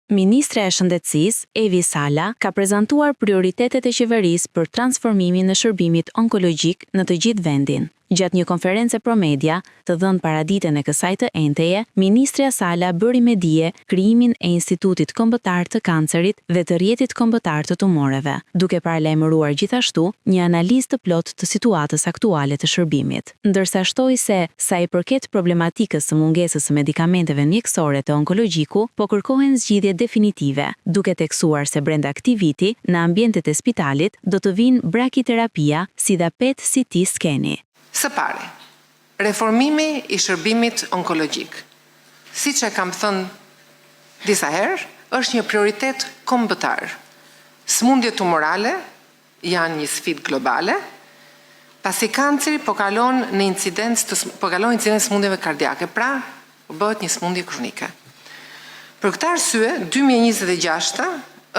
Ministre e Shëndetësisë, Evi Sala, ka prezantuar prioritetet e qeverisë për transformimin e shërbimit onkologjik në të gjithë vendin. Gjatë një konference pro media, të dhënë paraditën e kësaj të enteje, Ministrja Sala bëri me dije krijimin e Institutit Kombëtar të Kancerit dhe të Rjetit Kombëtar të Tumoreve, duke paralajmëruar gjithashtu një analizë të plotë të situatës aktuale të shërbimit. Ndërsa shtoi se, sa i përket problematikës së mungesës së medikamenteve mjekësore të onkologjiku, po kërkohen zgjidhje definitive, duke teksuar se brenda këtij viti, në ambientet e spitalit, do të vinë brakiterapia si dhe PET-CT skeni. Së pari, reformimi i shërbimit onkologjik. Siç e kam thënë disa herë, është një prioritet kombëtar. Sëmundjet tumorale janë një sfidë globale, pasi kanceri po kalon incidencë sëmundjeve kardiake, pra bëhet një sëmundje kronike. Për këtë arsye, 2026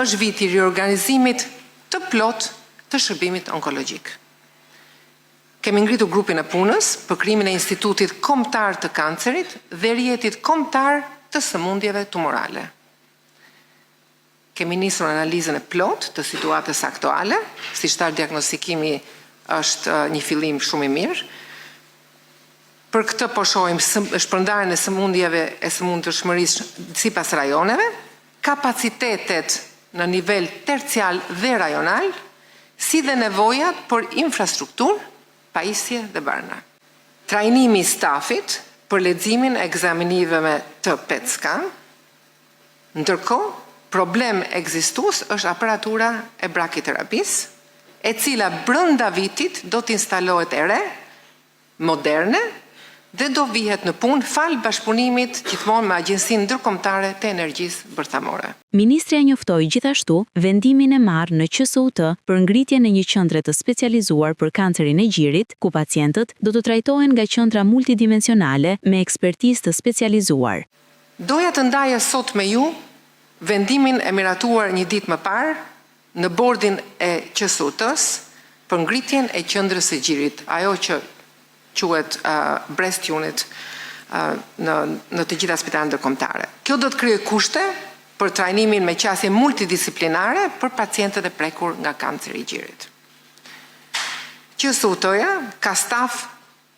është viti i riorganizimit të plot të shërbimit onkologjik. Kemi ngritur grupin e punës për krijimin e Institutit Kombëtar të Kancerit dhe Rjetit Kombëtar të Sëmundjeve Tumorale. Kemi nisur analizën e plot të situatës aktuale, siç thash, diagnostikimi është një fillim shumë i mirë. Për këtë po shohim shpërndarjen e sëmundjeve e sëmundshmërisë sipas rajoneve, kapacitetet në nivel tercial dhe rajonal, si dhe nevojat për infrastrukturë, pajisje dhe barna. Trajnimi i stafit për leximin e ekzaminimeve të PET scan, ndërkohë problem ekzistues është aparatura e brakiterapisë, e cila brenda vitit do të instalohet e re, moderne, dhe do vihet në punë fal bashkëpunimit gjithmonë me Agjencinë Ndërkombëtare të Energjisë Bërthamore. Ministrja njoftoi gjithashtu vendimin e marrë në QSUT për ngritjen e një qendre të specializuar për kancerin e gjirit, ku pacientët do të trajtohen nga qendra multidimensionale me ekspertizë të specializuar. Doja të ndaja sot me ju vendimin e miratuar një ditë më parë në bordin e QSUT-s për ngritjen e qendrës së gjirit, ajo që quhet breast unit në të gjitha spitalet ndërkombëtare. Kjo do të krijojë kushte për trajnimin me qasje multidisiplinare për pacientët e prekur nga kanceri i gjirit. QSUT-ja ka staf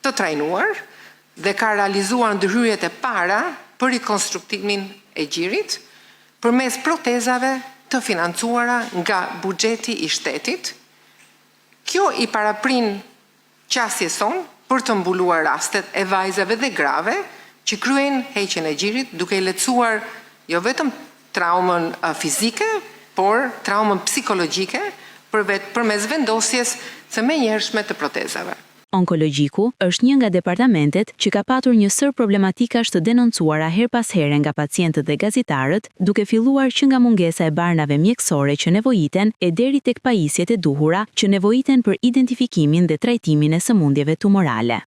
të trajnuar dhe ka realizuar ndërhyrjet e para për rikonstruktimin e gjirit përmes protezave të financuara nga buxheti i shtetit. Kjo i paraprin qasjes son për të mbuluar rastet e vajzave dhe grave që kryejnë heqjen e gjirit, duke i lehtësuar jo vetëm traumën fizike, por traumën psikologjike përmes vendosjes së menjëhershme të protezave. Onkologjiku është një nga departamentet që ka patur një sër problematikash të denoncuara her pas here nga pacientët dhe gazetarët, duke filluar që nga mungesa e barnave mjekësore që nevojiten e deri tek pajisjet e duhura që nevojiten për identifikimin dhe trajtimin e sëmundjeve tumorale.